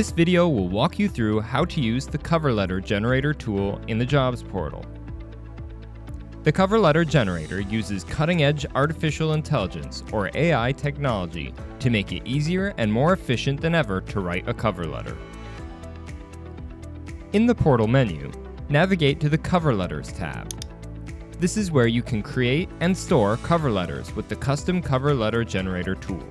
This video will walk you through how to use the cover letter generator tool in the jobs portal. The cover letter generator uses cutting-edge artificial intelligence, or AI technology, to make it easier and more efficient than ever to write a cover letter. In the portal menu, navigate to the Cover Letters tab. This is where you can create and store cover letters with the custom cover letter generator tool.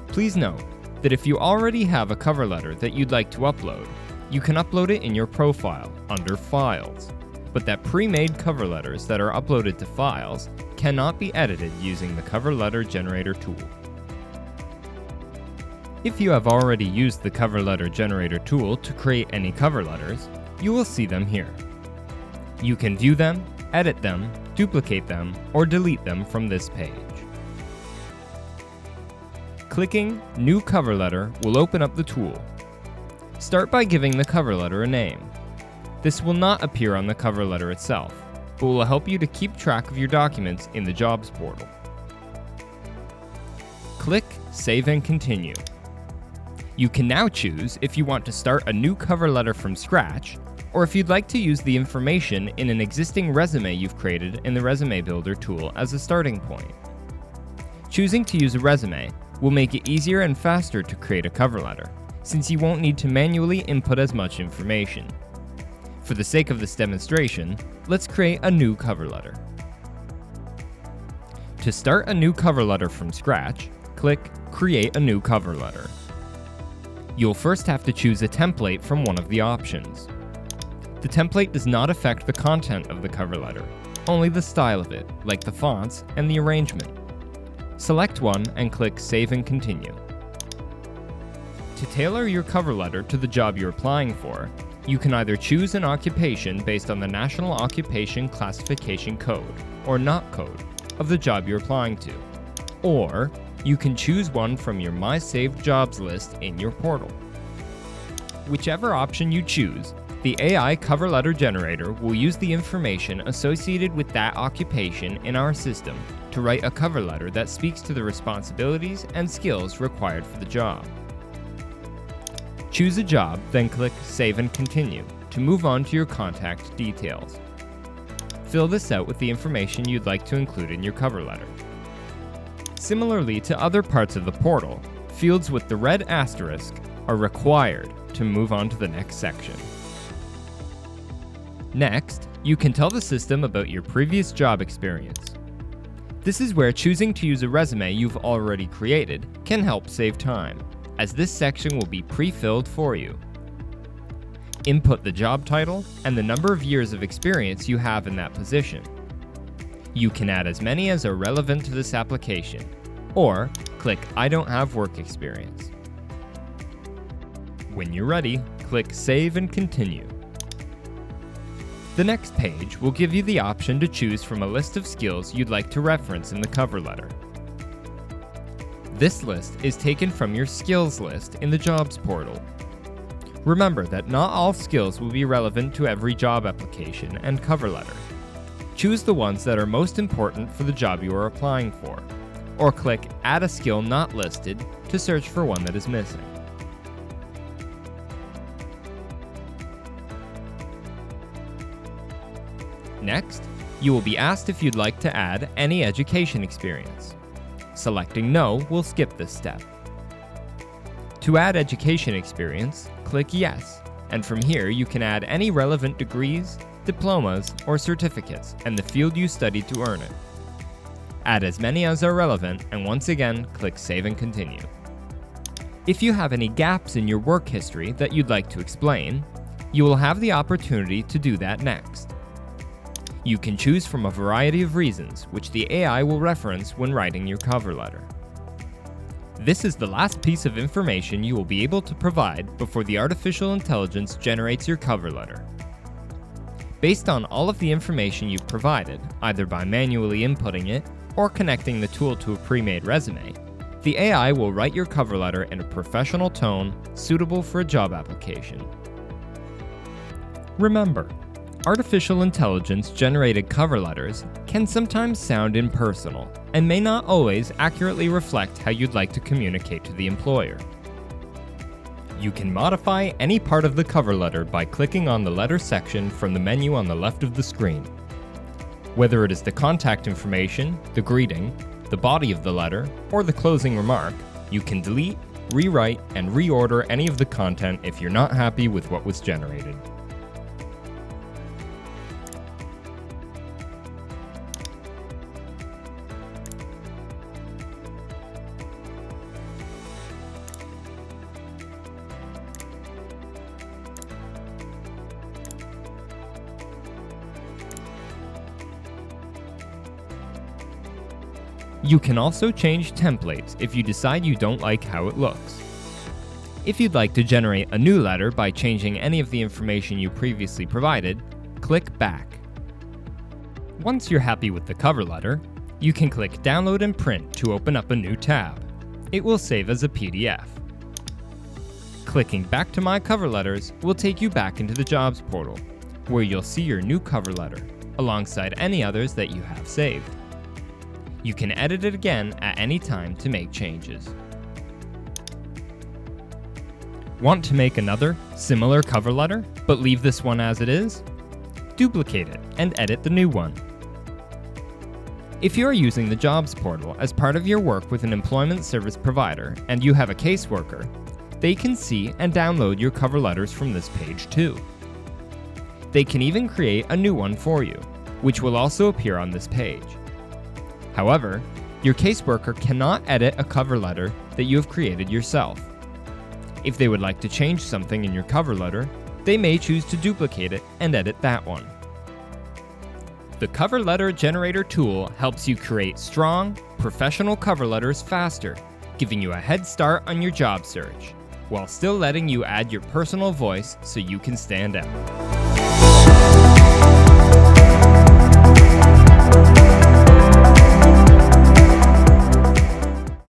Please note that if you already have a cover letter that you'd like to upload, you can upload it in your profile under Files, but that pre-made cover letters that are uploaded to files cannot be edited using the cover letter generator tool. If you have already used the cover letter generator tool to create any cover letters, you will see them here. You can view them, edit them, duplicate them, or delete them from this page. Clicking New Cover Letter will open up the tool. Start by giving the cover letter a name. This will not appear on the cover letter itself, but will help you to keep track of your documents in the jobs portal. Click Save and Continue. You can now choose if you want to start a new cover letter from scratch, or if you'd like to use the information in an existing resume you've created in the Resume Builder tool as a starting point. Choosing to use a resume will make it easier and faster to create a cover letter, since you won't need to manually input as much information. For the sake of this demonstration, let's create a new cover letter. To start a new cover letter from scratch, click Create a New Cover Letter. You'll first have to choose a template from one of the options. The template does not affect the content of the cover letter, only the style of it, like the fonts and the arrangement. Select one and click Save and Continue. To tailor your cover letter to the job you're applying for, you can either choose an occupation based on the National Occupation Classification Code, or NOC code, of the job you're applying to, or you can choose one from your My Saved Jobs list in your portal. Whichever option you choose, the AI cover letter generator will use the information associated with that occupation in our system to write a cover letter that speaks to the responsibilities and skills required for the job. Choose a job, then click Save and Continue to move on to your contact details. Fill this out with the information you'd like to include in your cover letter. Similarly to other parts of the portal, fields with the red asterisk are required to move on to the next section. Next, you can tell the system about your previous job experience. This is where choosing to use a resume you've already created can help save time, as this section will be pre-filled for you. Input the job title and the number of years of experience you have in that position. You can add as many as are relevant to this application, or click I don't have work experience. When you're ready, click Save and Continue. The next page will give you the option to choose from a list of skills you'd like to reference in the cover letter. This list is taken from your skills list in the jobs portal. Remember that not all skills will be relevant to every job application and cover letter. Choose the ones that are most important for the job you are applying for, or click Add a skill not listed to search for one that is missing. Next, you will be asked if you'd like to add any education experience. Selecting No will skip this step. To add education experience, click Yes, and from here you can add any relevant degrees, diplomas, or certificates, and the field you studied to earn it. Add as many as are relevant, and once again, click Save and Continue. If you have any gaps in your work history that you'd like to explain, you will have the opportunity to do that next. You can choose from a variety of reasons, which the AI will reference when writing your cover letter. This is the last piece of information you will be able to provide before the artificial intelligence generates your cover letter. Based on all of the information you've provided, either by manually inputting it or connecting the tool to a pre-made resume, the AI will write your cover letter in a professional tone suitable for a job application. Remember, artificial intelligence-generated cover letters can sometimes sound impersonal and may not always accurately reflect how you'd like to communicate to the employer. You can modify any part of the cover letter by clicking on the letter section from the menu on the left of the screen. Whether it is the contact information, the greeting, the body of the letter, or the closing remark, you can delete, rewrite, and reorder any of the content if you're not happy with what was generated. You can also change templates if you decide you don't like how it looks. If you'd like to generate a new letter by changing any of the information you previously provided, click Back. Once you're happy with the cover letter, you can click Download and Print to open up a new tab. It will save as a PDF. Clicking Back to My Cover Letters will take you back into the Jobs portal, where you'll see your new cover letter, alongside any others that you have saved. You can edit it again at any time to make changes. Want to make another, similar cover letter, but leave this one as it is? Duplicate it and edit the new one. If you are using the Jobs portal as part of your work with an employment service provider and you have a caseworker, they can see and download your cover letters from this page too. They can even create a new one for you, which will also appear on this page. However, your caseworker cannot edit a cover letter that you have created yourself. If they would like to change something in your cover letter, they may choose to duplicate it and edit that one. The Cover Letter Generator tool helps you create strong, professional cover letters faster, giving you a head start on your job search, while still letting you add your personal voice so you can stand out.